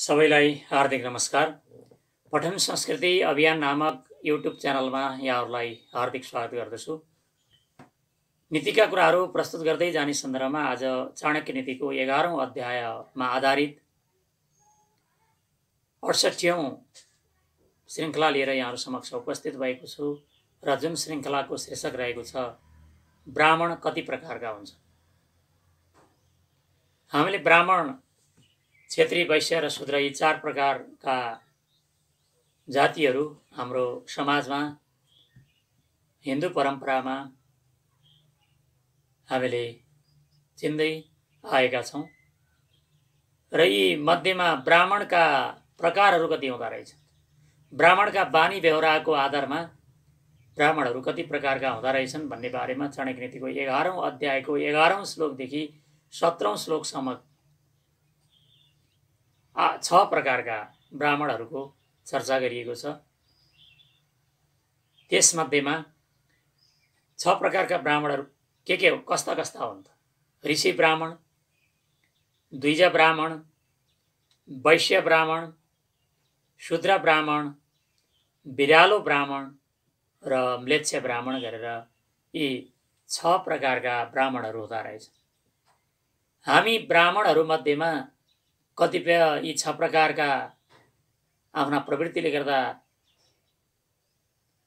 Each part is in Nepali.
सबैलाई हार्दिक नमस्कार। पठन संस्कृति अभियान नामक युट्युब च्यानलमा यहाँहरूलाई हार्दिक स्वागत गर्दछु। नीतिका कुराहरू प्रस्तुत गर्दै जाने सन्दर्भमा आज चाणक्य नीतिको 11औं अध्यायमा आधारित 68औं श्रृङ्खला लिएर यहाँहरू समक्ष उपस्थित भएको छु र जुन श्रृङ्खलाको शीर्षक रहेको छ ब्राह्मण कति प्रकारका हुन्छन्। हामीले ब्राह्मण, क्षेत्री, वैश्य र शूद्र यी 4 प्रकारका जातिहरू हाम्रो समाजमा, हिन्दू परम्परामा हामीले चिन्दै आएका छौँ र यी मध्येमा ब्राह्मणका प्रकारहरू कति हुँदा रहेछन्, ब्राह्मणका बानी व्यवहारको आधारमा ब्राह्मणहरू कति प्रकारका हुँदा रहेछन् भन्ने बारेमा चाणक्य नीतिको 11औं अध्यायको 11औं श्लोकदेखि 17औं श्लोकसम्म 6 प्रकारका ब्राह्मणहरूको चर्चा गरिएको छ। त्यसमध्येमा 6 प्रकारका ब्राह्मणहरू के हो, कस्ता कस्ता हुन् त? ऋषि ब्राह्मण, द्विज ब्राह्मण, वैश्य ब्राह्मण, शूद्र ब्राह्मण, बिरालो ब्राह्मण र म्लेच्छ ब्राह्मण गरेर यी 6 प्रकारका ब्राह्मणहरू हुँदा रहेछन्। हामी ब्राह्मणहरू मध्येमा कतिपय यी 6 प्रकारका आफ्ना प्रवृत्तिले गर्दा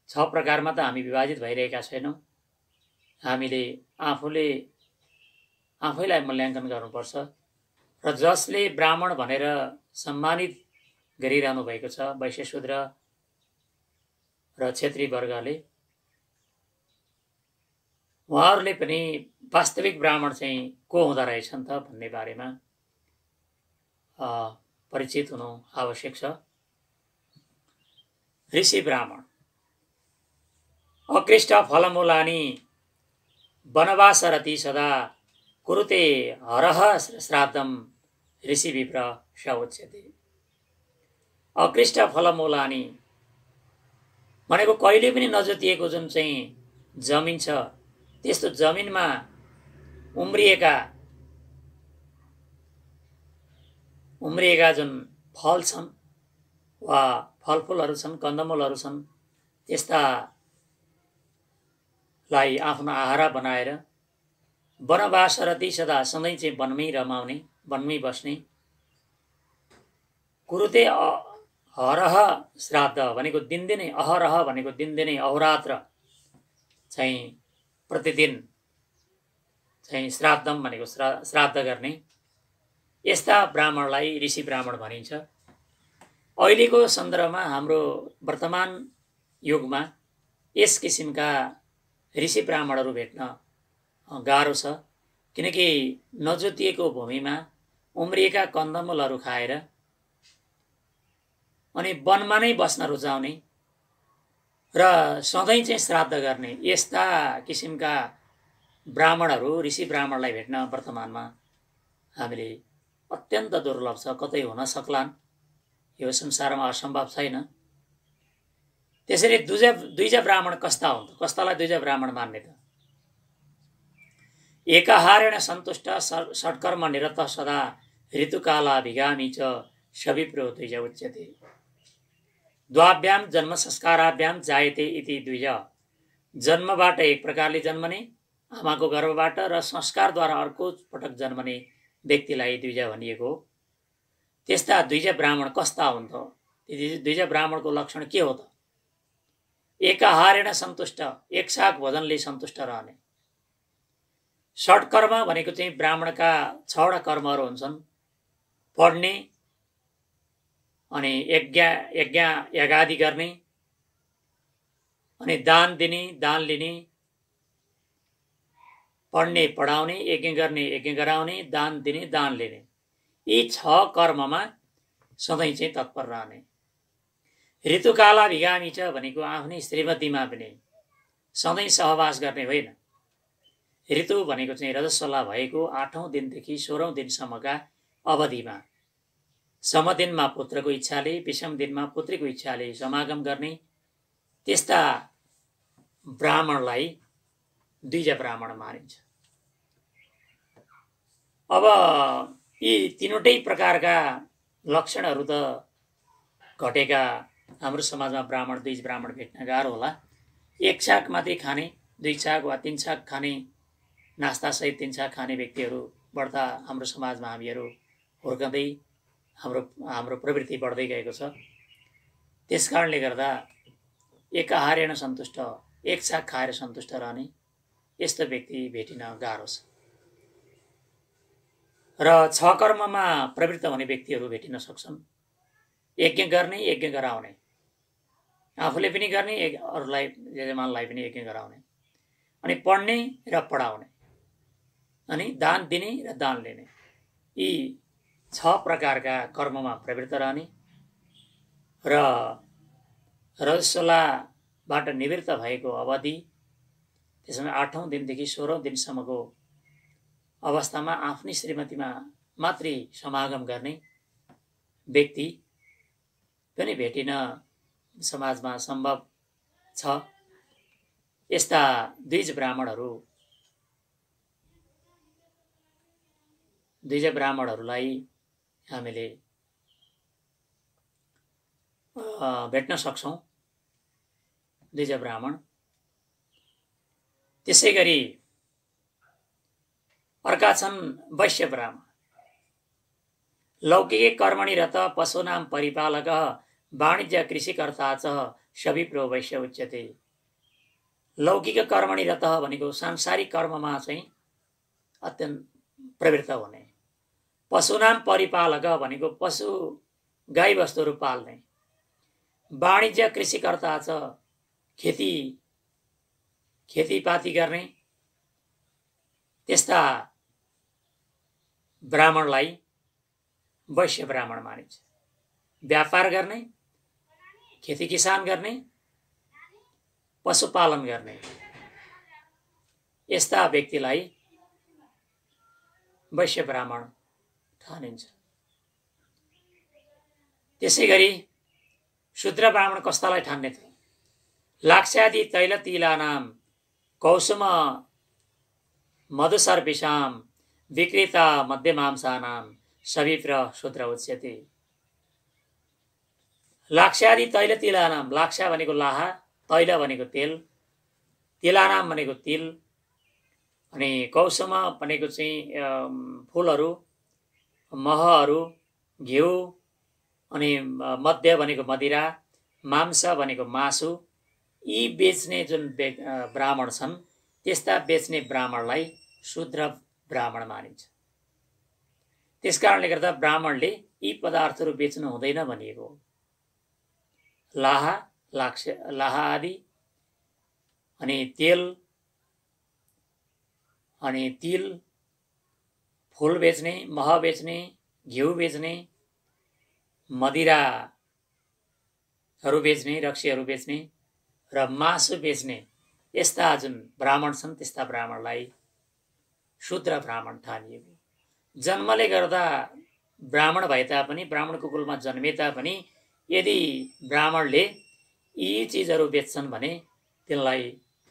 6 प्रकारमा त हामी विभाजित भइरहेका छैनौँ। हामीले आफैलाई मूल्याङ्कन गर्नुपर्छ र जसले ब्राह्मण भनेर सम्मानित गरिरहनु भएको छ, वैश्य, शूद्र र क्षेत्री वर्गले, उहाँहरूले पनि वास्तविक ब्राह्मण चाहिँ को हुँदा रहेछन् त भन्ने बारेमा परिचित हुनु आवश्यक छ। ऋषि ब्राह्मण अकृष्ट फलमूलानि वनवासरति सदा कुरुते हरः श्राद्धम ऋषि विप्र स उच्यते। अकृष्ट फलमूलानि भनेको कहिले पनि नजोतिएको जुन चाहिँ जमिन छ, त्यस्तो जमिनमा उम्रिएका जुन फल छन् वा फलफुलहरू छन्, कन्दमूलहरू छन्, त्यस्तालाई आफ्नो आहारा बनाएर वनवासरति सदा सधैँ चाहिँ वनमै रमाउने, वनमै बस्ने, कुरुते हरह श्राद्ध भनेको दिनदिनै, अहरह भनेको दिनदिनै, अहोरात्र चाहिँ प्रतिदिन चाहिँ श्राद्धम भनेको श्राद्ध गर्ने, यस्ता ब्राह्मणलाई ऋषि ब्राह्मण भनिन्छ। अहिलेको सन्दर्भमा हाम्रो वर्तमान युगमा यस किसिमका ऋषि ब्राह्मणहरू भेट्न गाह्रो छ, किनकि नजोतिएको भूमिमा उम्रिएका कन्दमूलहरू खाएर अनि वनमा नै बस्न रुचाउने र सधैँ चाहिँ श्राद्ध गर्ने यस्ता किसिमका ब्राह्मणहरू, ऋषि ब्राह्मणलाई भेट्न वर्तमानमा हामीले अत्यन्त दुर्लभ छ, कतै हुन सक्लान्, यो संसारमा असम्भव छैन। त्यसरी द्विज ब्राह्मण कस्ता हुन्? कस्तालाई द्विज ब्राह्मण मान्ने त? एकाहारेण सन्तुष्ट षट्कर्म निरत सदा ऋतुकालाभिगामी च सविप्रो द्विज उच्यते। द्वाभ्याम जन्म संस्काराभ्याम जायते इति द्विज। जन्मबाट एक प्रकारले जन्मने, आमाको गर्भबाट, र संस्कारद्वारा अर्को पटक जन्मने व्यक्तिलाई द्विज भनिएको हो। त्यस्ता द्विज ब्राह्मण कस्ता हुन् त? द्विज ब्राह्मणको लक्षण के हो त? एकाहारेण सन्तुष्ट, एक साग भोजनले सन्तुष्ट रहने। षट्कर्म भनेको चाहिँ ब्राह्मणका 6 वटा कर्महरू हुन्छन्। पढ्ने, अनि यज्ञादि गर्ने, अनि दान दिने, दान लिने, पढ्ने, पढाउने, यज्ञ गर्ने, यज्ञ गराउने, दान दिने, दान लिने, यी 6 कर्ममा सधैँ चाहिँ तत्पर रहने। ऋतुकालाभिगामी च भनेको आफ्नै श्रीमतीमा पनि सधैँ सहवास गर्ने होइन। ऋतु भनेको चाहिँ रजस्वला भएको 8औं दिनदेखि 16औं दिनसम्मका अवधिमा समदिनमा पुत्रको इच्छाले, विषम दिनमा पुत्रीको इच्छाले समागम गर्ने त्यस्ता ब्राह्मणलाई द्विज ब्राह्मण मानिन्छ। अब यी 3वटै प्रकारका लक्षणहरू त घटेका हाम्रो समाजमा ब्राह्मण दुई ब्राह्मण भेट्न गाह्रो होला। एक छाक मात्रै खाने, दुई छाक वा तीन छाक खाने, नास्तासहित तीन छाक खाने व्यक्तिहरू बढ्दा हाम्रो समाजमा हामीहरू हुर्कँदै हाम्रो प्रवृत्ति बढ्दै गएको छ। त्यस कारणले गर्दा एकाहारेण सन्तुष्ट, एक छाक खाएर सन्तुष्ट रहने यस्तो व्यक्ति भेटिन गाह्रो छ। र छ कर्ममा प्रवृत्त हुने व्यक्तिहरू भेटिन सक्छन्। यज्ञ गर्ने, यज्ञ गराउने, आफूले पनि गर्ने, अरूलाई यजमानलाई पनि यज्ञ गराउने, अनि पढ्ने र पढाउने, अनि दान दिने र दान लिने, यी 6 प्रकारका कर्ममा प्रवृत्त रहने र रजस्वलाबाट निवृत्त भएको अवधि, त्यसमा 8औं दिनदेखि 16औं दिनसम्मको अवस्थामा आफ्नै श्रीमतीमा मात्रै समागम गर्ने व्यक्ति पनि भेटिन समाजमा सम्भव छ। यस्ता द्विज ब्राह्मणहरूलाई हामीले भेट्न सक्छौं। द्विज ब्राह्मण। त्यसै गरी अर्का छन् वैश्य ब्राह्मण। लौकिके कर्मणि रत पशूनां परिपालकः वाणिज्य कृषिकर्ता च सविप्रो वैश्य उच्यते। लौकिक कर्मणि रतः भनेको सांसारिक कर्ममा चाहिँ अत्यन्त प्रवृत्त हुने। पशुनाम परिपालक भनेको पशु गाई वस्तुहरू पाल्ने। वाणिज्य कृषिकर्ता छ खेतीपाती गर्ने। त्यस्ता ब्राह्मणलाई वैश्य ब्राह्मण मानिन्छ। व्यापार गर्ने, खेती किसान गर्ने, पशुपालन गर्ने यस्ता व्यक्तिलाई वैश्य ब्राह्मण ठानिन्छ। त्यसै गरी शूद्र ब्राह्मण कस्तालाई ठान्ने त? लाक्ष्यादि तैल तिलानाम कौसुम मधुसर्पिषाम विक्रेता मध्यमांसानाम सविप्र शूद्र उच्यते। लाक्ष्यादि तैल तिलानाम, लाक्ष्या भनेको लाहा, तैल भनेको तेल, तिलानाम भनेको तिल, अनि कौसुम भनेको चाहिँ फूलहरू, महहरू, घिउ, अनि मध्य भनेको मदिरा, मांस भनेको मासु, यी बेच्ने जुन ब्राह्मण छन् त्यस्ता बेच्ने ब्राह्मणलाई शूद्र ब्राह्मण मानिन्छ। त्यसकारणले गर्दा ब्राह्मणले यी पदार्थहरू बेच्नु हुँदैन भनिएको हो। लाहा, लाहा आदि, अनि तेल, अनि तिल, फूल बेच्ने, मह बेच्ने, घिउ बेच्ने, मदिराहरू बेच्ने, रक्सीहरू बेच्ने र मासु बेच्ने यस्ता जुन ब्राह्मण छन् त्यस्ता ब्राह्मणलाई शूद्र ब्राह्मण ठानिएको। जन्मले गर्दा ब्राह्मण भए तापनि, ब्राह्मणको कुलमा जन्मे तापनि यदि ब्राह्मणले यी चिजहरू बेच्छन् भने तिनलाई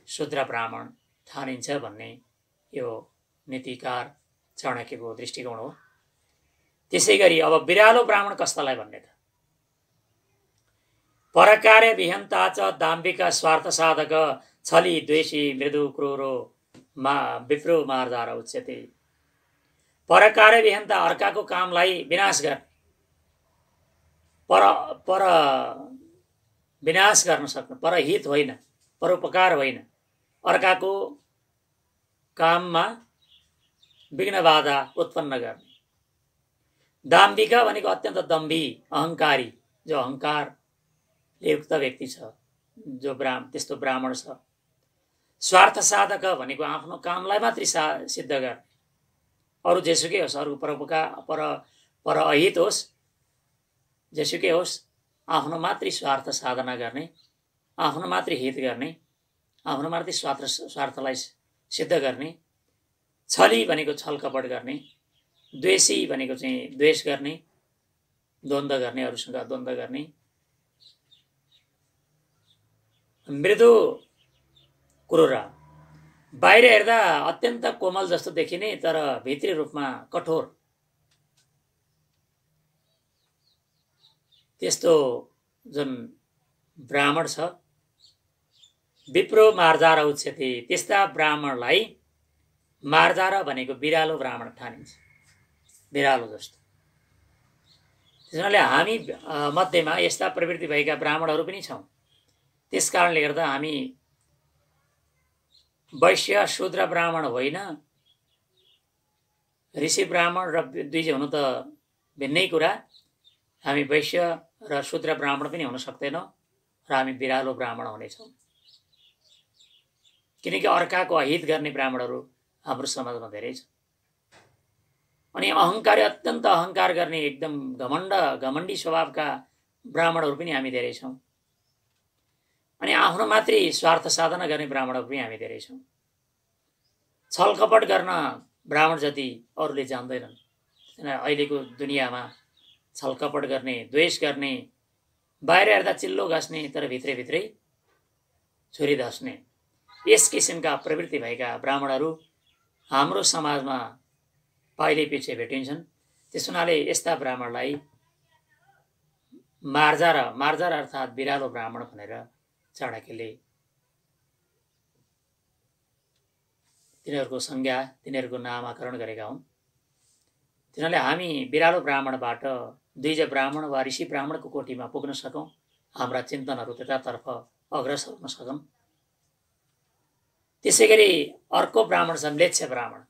शूद्र ब्राह्मण ठानिन्छ भन्ने यो नीतिकार चाणक्यको दृष्टिकोण हो। त्यसै गरी अब बिरालो ब्राह्मण कस्तालाई भन्ने त? परकार्य विहन्ता च दाम्भिक स्वार्थ साधक छली द्वेषी मृदु क्रूरो विप्रो मार्दार उच्यते। परकार्य विहन्ता, अर्काको कामलाई विनाश गर्ने, पर विनाश गर्न सक्नु, परहित होइन, परोपकार होइन, अर्काको काममा विघ्न बाधा उत्पन्न गर्ने। दाम्भिक भनेको अत्यन्त दम्भी, अहंकारी, जो अहंकारले युक्त व्यक्ति छ, जो त्यस्तो ब्राह्मण छ। स्वार्थ साधक भनेको आफ्नो कामलाई मात्रै सिद्ध गर्ने, अरू जेसुकै होस्, अरू पर अहित होस्, जेसुकै होस्, आफ्नो मात्रै स्वार्थ साधना गर्ने, आफ्नो मात्रै हित गर्ने, आफ्नो मात्रै स्वार्थलाई सिद्ध गर्ने। छली भनेको छल कपट गर्ने, द्वेषी भनेको चाहिँ द्वेष गर्ने, द्वन्द्व गर्ने, अरूसँग द्वन्द्व गर्ने, मृदु क्रूर, बाहिर हेर्दा अत्यन्त कोमल जस्तो देखिने तर भित्री रूपमा कठोर। त्यस्तो जुन ब्राह्मण छ विप्रो मार्जार उच्यते, त्यस्ता ब्राह्मणलाई मार्जार भनेको बिरालो ब्राह्मण ठानिन्छ, बिरालो जस्तो। त्यसैले हामी मध्येमा यस्ता प्रवृत्ति भएका ब्राह्मणहरू पनि छौँ। त्यसकारणले गर्दा हामी वैश्य शूद्र ब्राह्मण होइन, ऋषि ब्राह्मण र दुई हुनु त भिन्नै कुरा। हामी वैश्य र शूद्र ब्राह्मण पनि हुन सक्दैनौँ र हामी बिरालो ब्राह्मण हुनेछौँ, किनकि अर्काको अहित गर्ने ब्राह्मणहरू हाम्रो समाजमा धेरै छ। अनि अहङ्कारी, अत्यन्त अहङ्कार गर्ने, एकदम घमण्डी स्वभावका ब्राह्मणहरू पनि हामी धेरै छौँ। अनि आफ्नो मात्रै स्वार्थ साधना गर्ने ब्राह्मणहरू पनि हामी धेरै छौँ। छलकपट गर्न ब्राह्मण जति अरूले जान्दैनन्। अहिलेको दुनियाँमा छलकपट गर्ने, द्वेष गर्ने, बाहिर हेर्दा चिल्लो घस्ने तर भित्रै भित्रै छुरी धस्ने, यस किसिमका प्रवृत्ति भएका ब्राह्मणहरू हाम्रो समाजमा पाइले पछि भेटिन्छन्। त्यस हुनाले यस्ता ब्राह्मणलाई मार्जार अर्थात् बिरालो ब्राह्मण भनेर चाणक्यले तिनीहरूको संज्ञा, तिनीहरूको नामाकरण गरेका हुन्। तिनीहरूले हामी बिरालो ब्राह्मणबाट द्विज ब्राह्मण वा ऋषि ब्राह्मणको कोटीमा पुग्न सकौँ, हाम्रा चिन्तनहरू त्यतातर्फ अग्रसर हुन सकौँ। त्यसै गरी अर्को ब्राह्मण छ म्लेच्छ ब्राह्मण।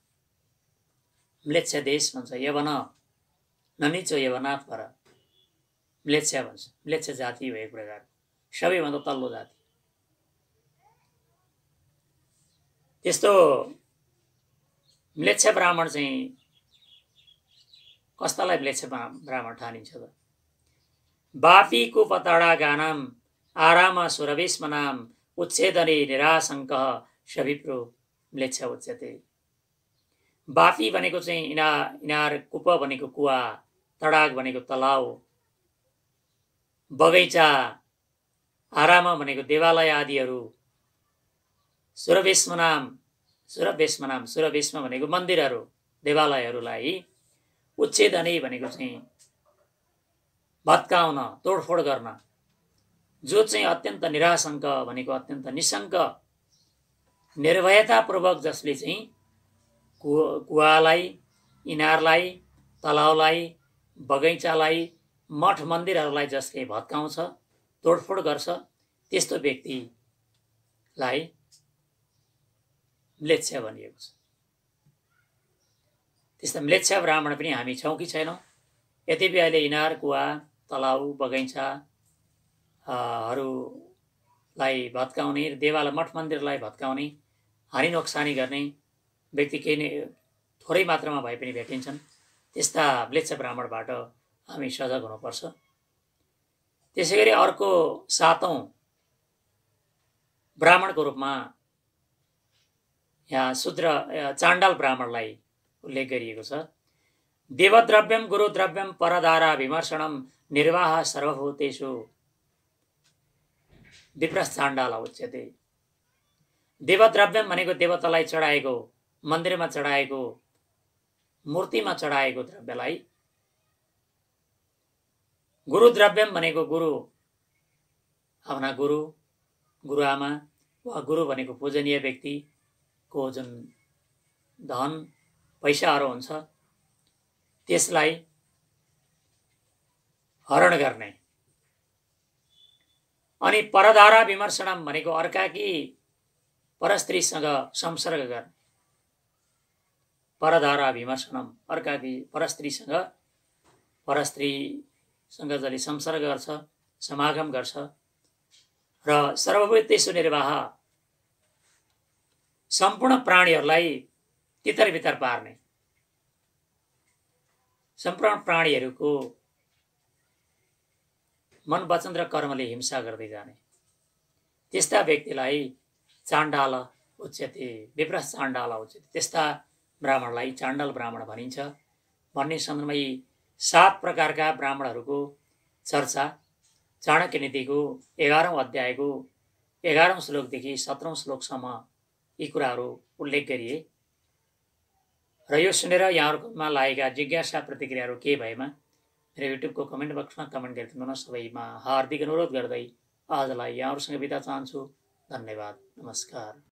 म्लेच्छ देश भन्छ, यवन ननिचो यवनाथ पर, म्लेच्छ भन्छ। म्लेच्छ जाति हो एक प्रकार, सबैभन्दा तल्लो जाति। त्यस्तो म्लेच्छ ब्राह्मण चाहिँ कस्तालाई म्लेच्छ ब्राह्मण ठानिन्छ त? बापी कुपतडा गानाम आराम सुरवेशमनाम उच्छेदने निराशङ्क सविप्रो म्लेच्छ उच्यते। बापी भनेको चाहिँ इनार, कुप भनेको कुवा, तडाग भनेको तलाउ, बगैँचा, आराम भनेको देवालय आदिहरू, सुरवेशमनाम भनेको मन्दिरहरू, देवालयहरूलाई, उच्छेदने भनेको चाहिँ भत्काउन, तोडफोड गर्न, जो चाहिँ अत्यन्त निराशङ्क भनेको अत्यन्त निशङ्क निर्भयतापूर्वक जसले चाहिँ कुवालाई, इनारलाई, तलाउलाई, बगैँचालाई, मठ मन्दिरहरूलाई जसले भत्काउँछ, तोडफोड गर्छ, त्यस्तो व्यक्तिलाई म्लेच्छ भनिएको छ। त्यस्ता म्लेच्छ ब्राह्मण पनि हामी छौँ कि छैनौँ? यद्यपि अहिले इनार, कुवा, तलाउ, बगैँचा हरूलाई भत्काउने, देवालय मठ मन्दिरलाई भत्काउने, हानि नोक्सानी गर्ने व्यक्ति केही नै थोरै मात्रामा भए पनि भेटिन्छन्। त्यस्ता म्लेच्छ ब्राह्मणबाट हामी सजग हुनुपर्छ। त्यसै गरी अर्को सातौं ब्राह्मणको रूपमा यहाँ चाण्डाल ब्राह्मणलाई उल्लेख गरिएको छ। देवद्रव्यम गुरुद्रव्यम परधारा विमर्शनम निर्वाह सर्वभूतेषु विप्रश्चाण्डाल उच्यते। देवद्रव्यम भनेको देवतालाई चढाएको, मन्दिरमा चढाएको, मूर्तिमा चढाएको द्रव्यलाई, गुरुद्रव्यम भनेको गुरु, आफ्ना गुरुआमा वा गुरु भनेको पूजनीय व्यक्तिको जुन धन पैसाहरू हुन्छ त्यसलाई हरण गर्ने। अनि परधारा विमर्शनम भनेको अर्काकी परस्त्रीसँग संसर्ग गर्ने। परधारा विमर्शनम, अर्काकी परस्त्रीसँग जसले संसर्ग गर्छ, समागम गर्छ, र सर्वभूतेषु निर्वाह, सम्पूर्ण प्राणीहरूलाई तितर बितर पार्ने, सम्पूर्ण प्राणीहरूको मन वचन र कर्मले हिंसा गर्दै जाने, त्यस्ता व्यक्तिलाई चाण्डाल उच्यते, विप्रस्थ चाण्डाल उच्यते। त्यस्ता ब्राह्मणलाई चाण्डाल ब्राह्मण भनिन्छ। भन्ने सन्दर्भमा यी 7 प्रकारका ब्राह्मणहरूको चर्चा चाणक्य नीतिको 11औं अध्यायको 11औं श्लोकदेखि 17औं श्लोकसम्म यी कुराहरू उल्लेख गरिए। र यो सुनेर यहाँहरूमा लागेका जिज्ञासा प्रतिक्रियाहरू के भएमा मेरो युट्युबको कमेन्ट बक्समा कमेन्ट गरिदिनु न। सबैमा हार्दिक अनुरोध गर्दै आजलाई यहाँहरूसँग बिदा चाहन्छु। धन्यवाद, नमस्कार।